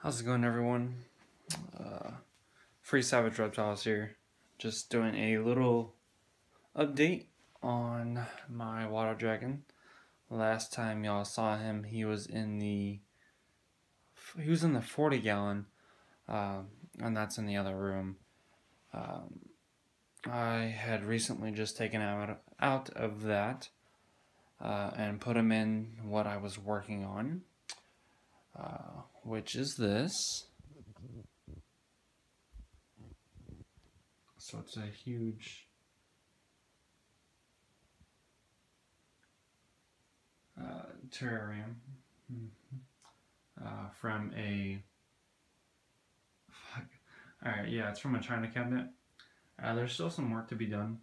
How's it going, everyone? Free Savage Reptiles here. Just doing a little update on my water dragon. Last time y'all saw him, he was in the 40 gallon, and that's in the other room. I had recently just taken out of that and put him in what I was working on, which is this. So it's a huge terrarium from a Alright, yeah, it's from a china cabinet. There's still some work to be done.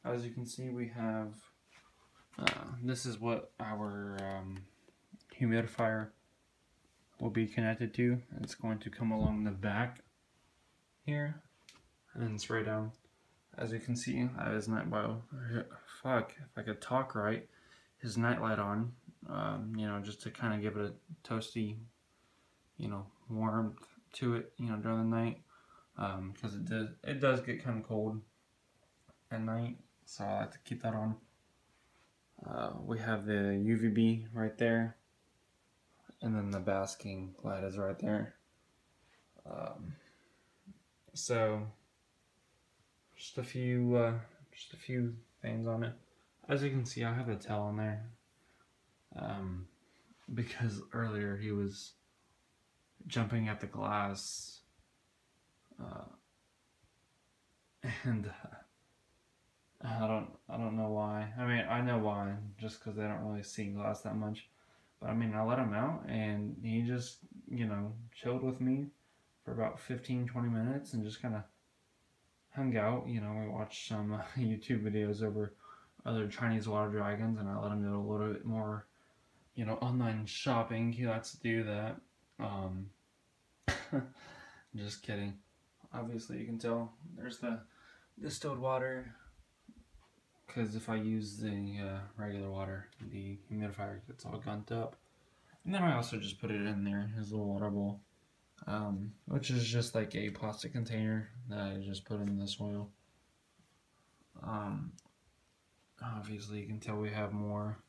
As you can see, we have this is what our humidifier will be connected to. It's going to come along the back here and spray down. As you can see, I have his night if I could talk right, his nightlight on, you know, just to kind of give it a toasty, you know, warmth to it, you know, during the night, because it does get kind of cold at night, so I like to keep that on. We have the UVB right there, and then the basking light is right there. So just a few things on it. As you can see, I have a tail on there, because earlier he was jumping at the glass, and I don't know why. I mean, I know why, just because they don't really see glass that much. But I mean, I let him out, and he just, you know, chilled with me for about 15-20 minutes and just kind of hung out. You know, we watched some YouTube videos over other Chinese water dragons, and I let him do a little bit more, you know, online shopping. He likes to do that. Just kidding. Obviously, you can tell there's the distilled water, because if I use the regular water, the humidifier gets all gunked up. And then I also just put it in there, his little water bowl, which is just like a plastic container that I just put in the soil. Obviously, you can tell we have more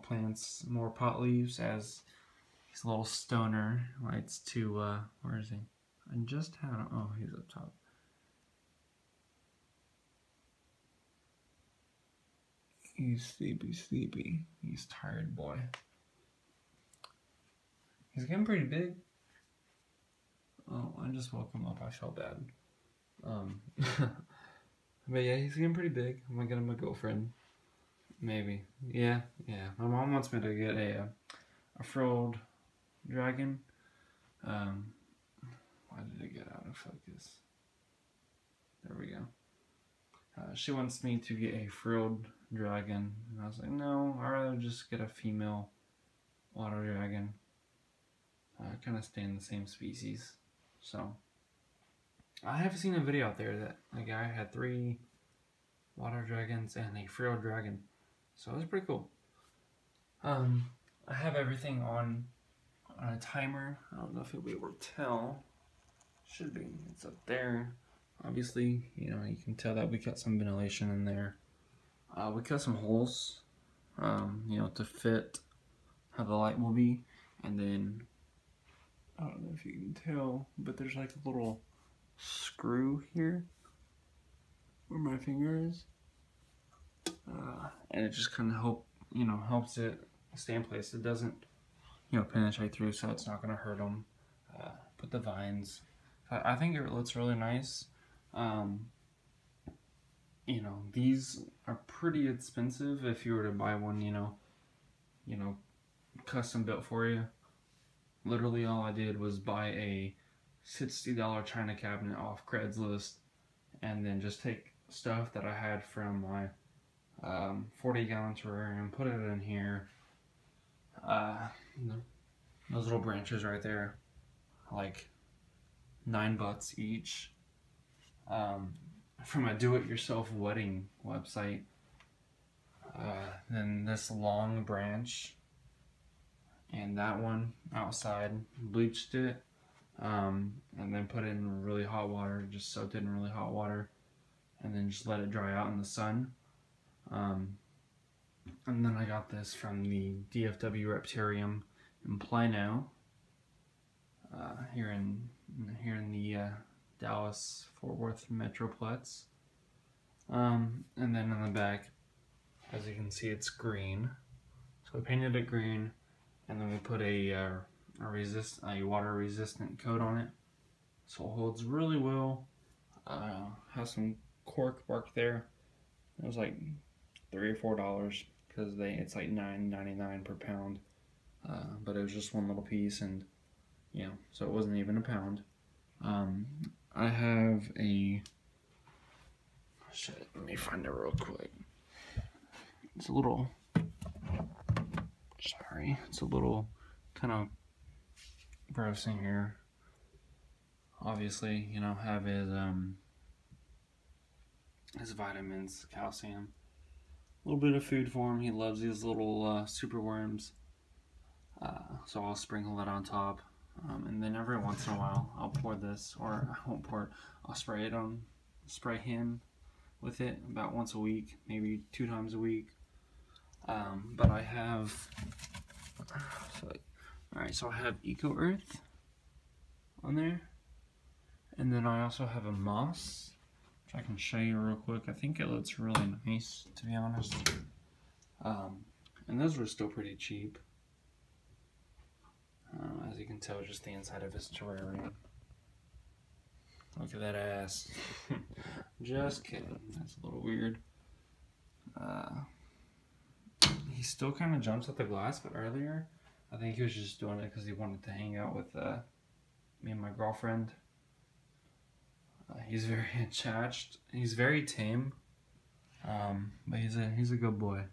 plants, more pot leaves, as he's a little stoner likes to, where is he? I just had him, oh, he's up top. He's sleepy. He's tired, boy. He's getting pretty big. Oh, I just woke him up. I felt bad. But yeah, he's getting pretty big. I'm gonna get him a girlfriend. Maybe. Yeah. My mom wants me to get a frilled dragon. Why did it get out of focus? There we go. She wants me to get a frilled dragon, and I was like, no, I'd rather just get a female water dragon. Kind of stay in the same species. So I have seen a video out there that a guy had 3 water dragons and a frilled dragon, so it was pretty cool. I have everything on a timer. I don't know if you'll be able to tell. Should be. It's up there. Obviously, you know, you can tell that we got some ventilation in there. We cut some holes, you know, to fit how the light will be. And then, I don't know if you can tell, but there's like a little screw here where my finger is. And it just kind of helps it stay in place. It doesn't, you know, penetrate through, so it's not going to hurt them. Put the vines. I think it looks really nice. You know, these are pretty expensive if you were to buy one, you know, custom built for you. Literally all I did was buy a $60 china cabinet off Craigslist, and then just take stuff that I had from my 40 gallon terrarium, put it in here. Those little branches right there, like $9 each. From a do-it-yourself wedding website. Then this long branch and that one outside, bleached it, and then put it in really hot water, just soaked it in really hot water, and then just let it dry out in the sun. And then I got this from the DFW Reptarium in Plano, here in the Dallas Fort Worth Metroplex. And then on the back, as you can see, it's green. So we painted it green, and then we put a water resistant coat on it, so it holds really well. Has some cork bark there. It was like $3 or $4 because it's like $9.99 per pound. But it was just one little piece, and so it wasn't even a pound. I have a shit. Let me find it real quick. It's a little. Sorry, it's a little kind of gross in here. Obviously, have his vitamins, calcium, a little bit of food for him. He loves these little super worms. So I'll sprinkle that on top, and then every once in a while I'll pour this, or I won't pour it. I'll spray him with it about once a week, maybe 2 times a week. But I have, so I have Eco Earth on there, and then I also have a moss, which I can show you real quick. I think it looks really nice, to be honest. And those were still pretty cheap. As you can tell, just the inside of his terrarium. Look at that ass. Just kidding. That's a little weird. He still kind of jumps at the glass, but earlier, I think he was just doing it because he wanted to hang out with me and my girlfriend. He's very attached. He's very tame, but he's a good boy.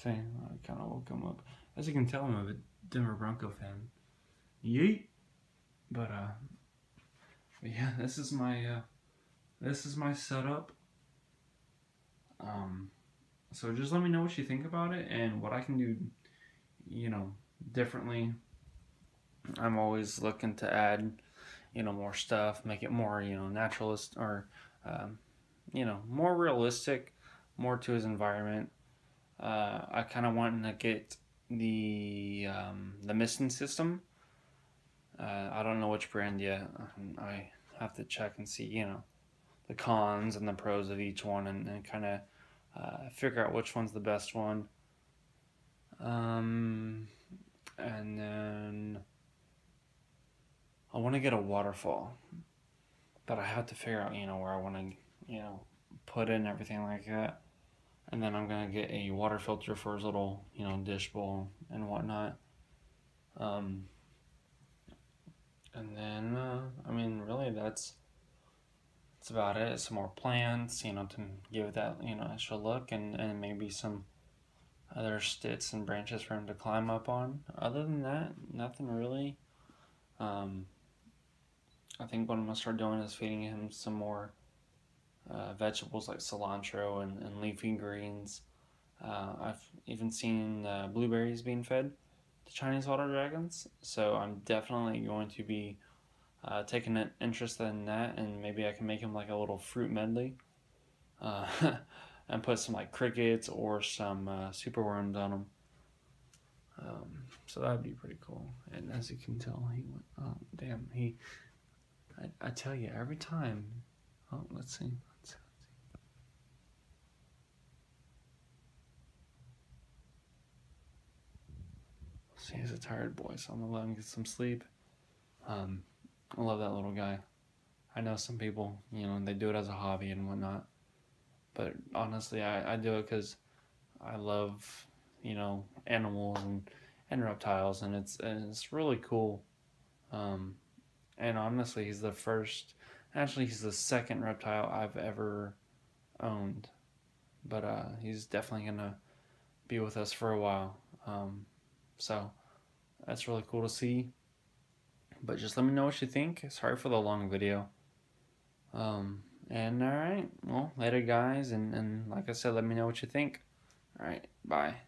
I kind of woke him up. As you can tell, I'm a Denver Bronco fan. Yeet. But yeah, this is my setup. So just let me know what you think about it and what I can do, differently. I'm always looking to add, more stuff, make it more, naturalist, or, more realistic, more to his environment. I kind of want to get the misting system. I don't know which brand yet. I have to check and see, the cons and the pros of each one, and kind of figure out which one's the best one. And then I want to get a waterfall, but I have to figure out, where I want to, put in everything like that. And then I'm going to get a water filter for his little, dish bowl and whatnot. And then, really that's about it. Some more plants, to give that, extra look, and maybe some other sticks and branches for him to climb up on. Other than that, nothing really. I think what I'm going to start doing is feeding him some more vegetables like cilantro and leafy greens. I've even seen blueberries being fed to Chinese water dragons, so I'm definitely going to be taking an interest in that, and maybe I can make him like a little fruit medley, and put some like crickets or some superworms on them. So that'd be pretty cool. And as you can tell, he went, oh damn, I tell you every time. Oh, let's see. See, he's a tired boy, so I'm gonna let him get some sleep. I love that little guy. I know some people, they do it as a hobby and whatnot, but honestly, I do it because I love, animals and reptiles, and it's really cool. And honestly, he's the second reptile I've ever owned, but he's definitely gonna be with us for a while. So that's really cool to see. But just let me know what you think. Sorry for the long video. And alright, well, later guys, and like I said, let me know what you think. Alright, bye.